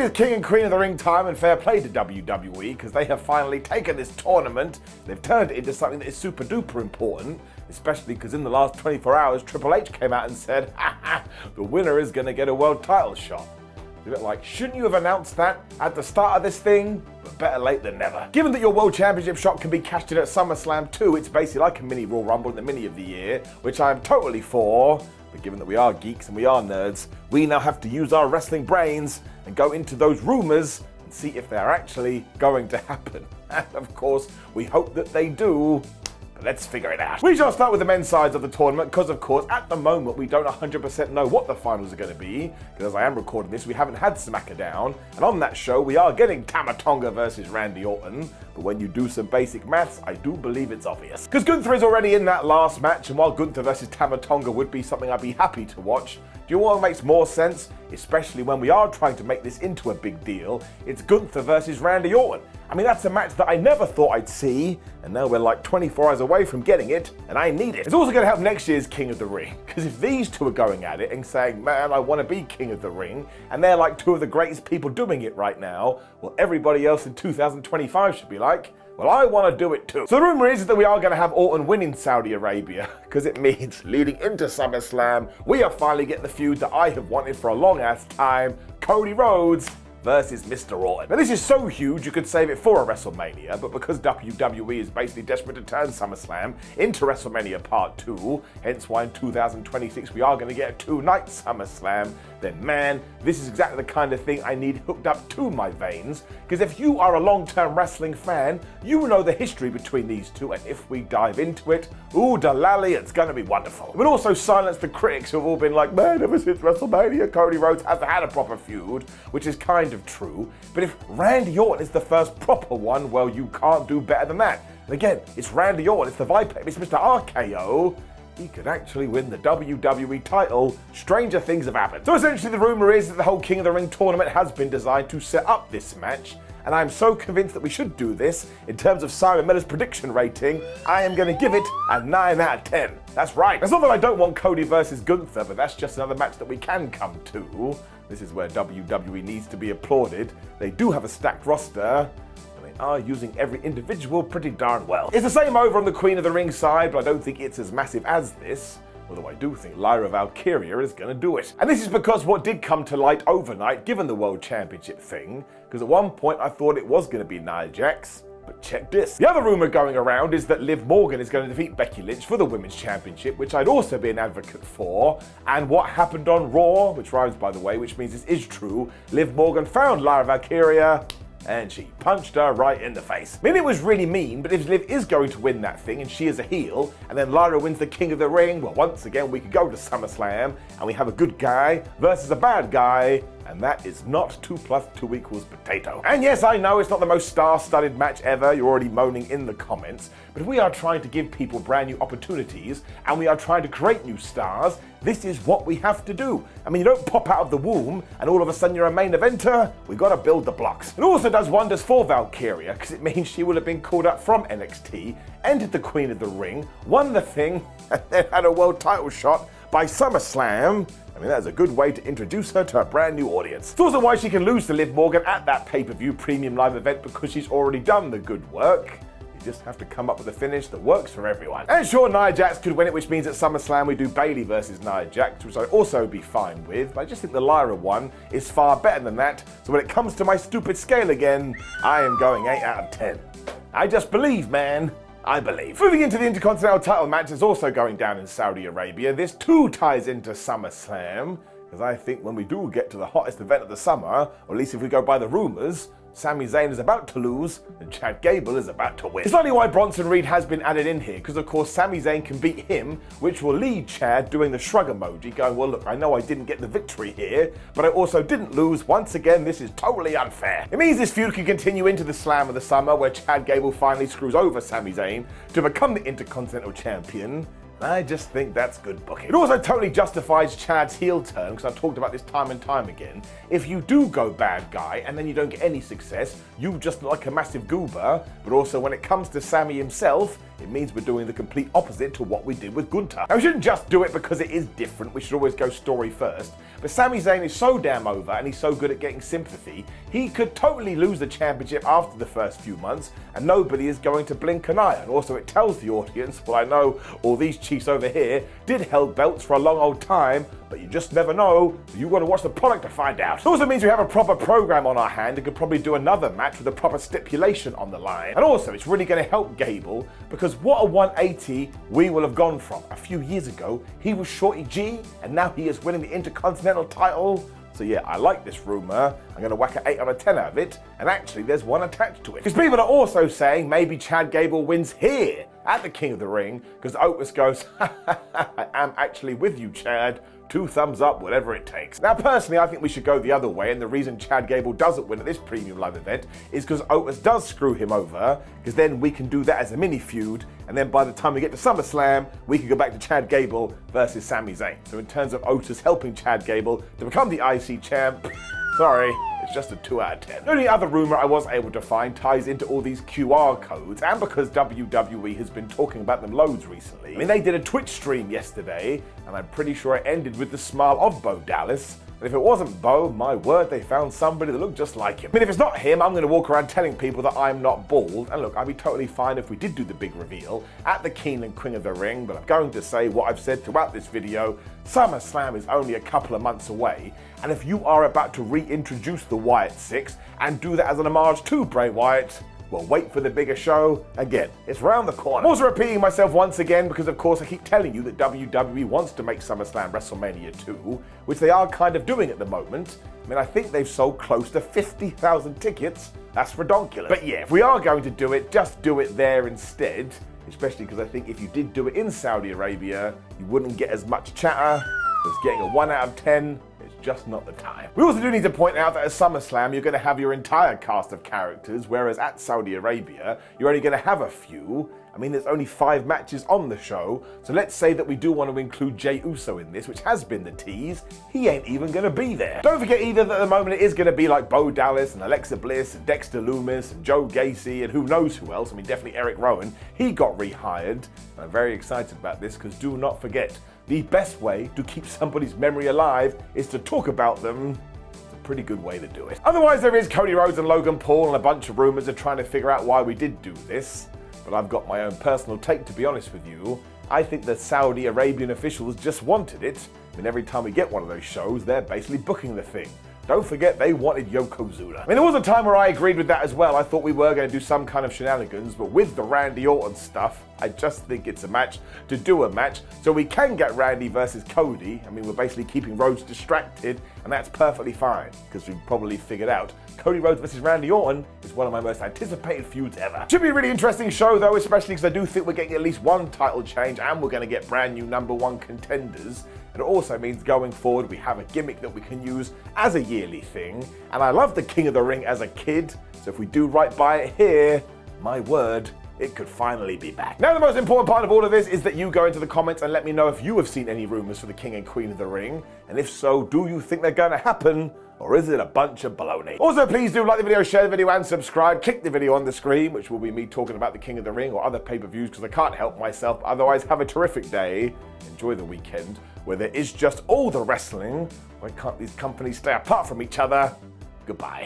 is King and Queen of the Ring time, and fair play to WWE because they have finally taken this tournament. They've turned it into something that is super duper important, especially because in the last 24 hours, Triple H came out and said, the winner is going to get a world title shot. A bit like, shouldn't you have announced that at the start of this thing? But better late than never. Given that your World Championship shot can be cashed in at SummerSlam too, it's basically like a mini Royal Rumble in the mini of the year, which I'm totally for. But given that we are geeks and we are nerds, we now have to use our wrestling brains and go into those rumors and see if they're actually going to happen. And of course, we hope that they do. But let's figure it out. We shall start with the men's sides of the tournament because, of course, at the moment, we don't 100% know what the finals are going to be. Because as I am recording this, we haven't had SmackDown. And on that show, we are getting Tama Tonga versus Randy Orton. But when you do some basic maths, I do believe it's obvious. Because Gunther is already in that last match, and while Gunther versus Tama Tonga would be something I'd be happy to watch, do you know what makes more sense? Especially when we are trying to make this into a big deal, it's Gunther versus Randy Orton. I mean, that's a match that I never thought I'd see, and now we're like 24 hours away from getting it, and I need it. It's also going to help next year's King of the Ring, because if these two are going at it and saying, man, I want to be King of the Ring, and they're like two of the greatest people doing it right now, well, everybody else in 2025 should be like, well, I want to do it too. So the rumor is that we are going to have Orton win in Saudi Arabia, because it means leading into SummerSlam, we are finally getting the feud that I have wanted for a long ass time, Cody Rhodes versus Mr. Orton. Now this is so huge you could save it for a WrestleMania, but because WWE is basically desperate to turn SummerSlam into WrestleMania Part 2, hence why in 2026 we are going to get a two-night SummerSlam, then man, this is exactly the kind of thing I need hooked up to my veins, because if you are a long-term wrestling fan, you know the history between these two, and if we dive into it, ooh da-lally, it's going to be wonderful. It would also silence the critics who have all been like, man, ever since WrestleMania, Cody Rhodes hasn't had a proper feud, which is kind of true, but if Randy Orton is the first proper one, well, you can't do better than that. And again, it's Randy Orton, it's the Viper, it's Mr. RKO. He could actually win the WWE title. Stranger things have happened. So essentially the rumor is that the whole King of the Ring tournament has been designed to set up this match, and I'm so convinced that we should do this. In terms of Simon Miller's prediction rating, I am going to give it a 9 out of 10. That's right. It's not that I don't want Cody versus Gunther, but that's just another match that we can come to. This is where WWE needs to be applauded. They do have a stacked roster, and they are using every individual pretty darn well. It's the same over on the Queen of the Ring side, but I don't think it's as massive as this. Although I do think Lyra Valkyria is going to do it. And this is because what did come to light overnight, given the World Championship thing, because at one point I thought it was going to be Nia Jax. But check this. The other rumor going around is that Liv Morgan is going to defeat Becky Lynch for the Women's Championship, which I'd also be an advocate for. And what happened on Raw, which rhymes by the way, which means this is true, Liv Morgan found Lyra Valkyria and she punched her right in the face. I mean, it was really mean, but if Liv is going to win that thing and she is a heel, and then Lyra wins the King of the Ring, well, once again, we could go to SummerSlam and we have a good guy versus a bad guy, and that is not 2 + 2 = potato. And yes, I know it's not the most star-studded match ever, you're already moaning in the comments, but if we are trying to give people brand new opportunities, and we are trying to create new stars, this is what we have to do. I mean, you don't pop out of the womb, and all of a sudden you're a main eventer, we gotta build the blocks. It also does wonders for Valkyria, because it means she will have been called up from NXT, entered the Queen of the Ring, won the thing, and then had a world title shot by SummerSlam. I mean, that's a good way to introduce her to a brand new audience. It's also why she can lose to Liv Morgan at that pay-per-view premium live event, because she's already done the good work. You just have to come up with a finish that works for everyone. And sure, Nia Jax could win it, which means at SummerSlam we do Bayley versus Nia Jax, which I'd also be fine with, but I just think the Lyra one is far better than that, so when it comes to my stupid scale again, I am going 8 out of 10. I just believe, man. I believe. Moving into the Intercontinental title match is also going down in Saudi Arabia. This too ties into SummerSlam, because I think when we do get to the hottest event of the summer, or at least if we go by the rumors, Sami Zayn is about to lose, and Chad Gable is about to win. It's only why Bronson Reed has been added in here, because of course Sami Zayn can beat him, which will lead Chad doing the shrug emoji, going, well look, I know I didn't get the victory here, but I also didn't lose. Once again, this is totally unfair. It means this feud can continue into the Slam of the Summer, where Chad Gable finally screws over Sami Zayn to become the Intercontinental Champion. I just think that's good booking. It also totally justifies Chad's heel turn, because I've talked about this time and time again. If you do go bad guy and then you don't get any success, you just look like a massive goober. But also when it comes to Sammy himself, it means we're doing the complete opposite to what we did with Gunther. Now we shouldn't just do it because it is different, we should always go story first. But Sami Zayn is so damn over and he's so good at getting sympathy, he could totally lose the championship after the first few months and nobody is going to blink an eye. And also it tells the audience, well, I know all these chiefs over here did hold belts for a long old time, but you just never know, so you got to watch the product to find out. It also means we have a proper program on our hand and could probably do another match with a proper stipulation on the line. And also it's really going to help Gable, because what a 180 we will have gone from. A few years ago he was Shorty G and now he is winning the Intercontinental title. So yeah, I like this rumour. I'm going to whack an 8 out of 10 out of it, and actually there's one attached to it. Because people are also saying maybe Chad Gable wins here at the King of the Ring, because Otis goes, I am actually with you, Chad. 2 thumbs up, whatever it takes. Now personally, I think we should go the other way, and the reason Chad Gable doesn't win at this premium live event is because Otis does screw him over, because then we can do that as a mini feud, and then by the time we get to SummerSlam, we can go back to Chad Gable versus Sami Zayn. So in terms of Otis helping Chad Gable to become the IC champ, sorry, it's just a 2 out of 10. The only other rumour I was able to find ties into all these QR codes, and because WWE has been talking about them loads recently. I mean, they did a Twitch stream yesterday, and I'm pretty sure it ended with the smile of Bo Dallas. And if it wasn't Bo, my word, they found somebody that looked just like him. I mean, if it's not him, I'm going to walk around telling people that I'm not bald. And look, I'd be totally fine if we did do the big reveal at the King and Queen of the Ring, but I'm going to say what I've said throughout this video. SummerSlam is only a couple of months away, and if you are about to reintroduce the Wyatt Six and do that as an homage to Bray Wyatt, well, wait for the bigger show. Again, it's round the corner. I'm also repeating myself once again because, of course, I keep telling you that WWE wants to make SummerSlam WrestleMania 2, which they are kind of doing at the moment. I mean, I think they've sold close to 50,000 tickets. That's redonkulous. But yeah, if we are going to do it, just do it there instead. Especially because I think if you did do it in Saudi Arabia, you wouldn't get as much chatter. So it's getting a 1 out of 10. Just not the time. We also do need to point out that at SummerSlam you're going to have your entire cast of characters, whereas at Saudi Arabia you're only going to have a few. I mean, there's only 5 matches on the show, so let's say that we do want to include Jey Uso in this, which has been the tease. He ain't even going to be there. Don't forget either that at the moment it is going to be like Bo Dallas and Alexa Bliss and Dexter Lumis and Joe Gacy and who knows who else. I mean, definitely Eric Rowan. He got rehired. And I'm very excited about this because do not forget, the best way to keep somebody's memory alive is to talk about them. It's a pretty good way to do it. Otherwise, there is Cody Rhodes and Logan Paul and a bunch of rumors of trying to figure out why we did do this. But I've got my own personal take, to be honest with you. I think the Saudi Arabian officials just wanted it. I mean, every time we get one of those shows, they're basically booking the thing. Don't forget, they wanted Yokozuna. I mean, there was a time where I agreed with that as well. I thought we were going to do some kind of shenanigans, but with the Randy Orton stuff, I just think it's a match to do a match, so we can get Randy versus Cody. I mean, we're basically keeping Rhodes distracted, and that's perfectly fine, because we've probably figured out Cody Rhodes versus Randy Orton is one of my most anticipated feuds ever. Should be a really interesting show, though, especially because I do think we're getting at least one title change, and we're going to get brand new #1 contenders. And it also means going forward we have a gimmick that we can use as a yearly thing. And I loved the King of the Ring as a kid, so if we do right by it here, my word, it could finally be back. Now the most important part of all of this is that you go into the comments and let me know if you have seen any rumors for the King and Queen of the Ring. And if so, do you think they're going to happen? Or is it a bunch of baloney? Also, please do like the video, share the video, and subscribe. Click the video on the screen, which will be me talking about the King of the Ring or other pay-per-views, because I can't help myself. Otherwise, have a terrific day. Enjoy the weekend, where there is just all the wrestling. Why can't these companies stay apart from each other? Goodbye.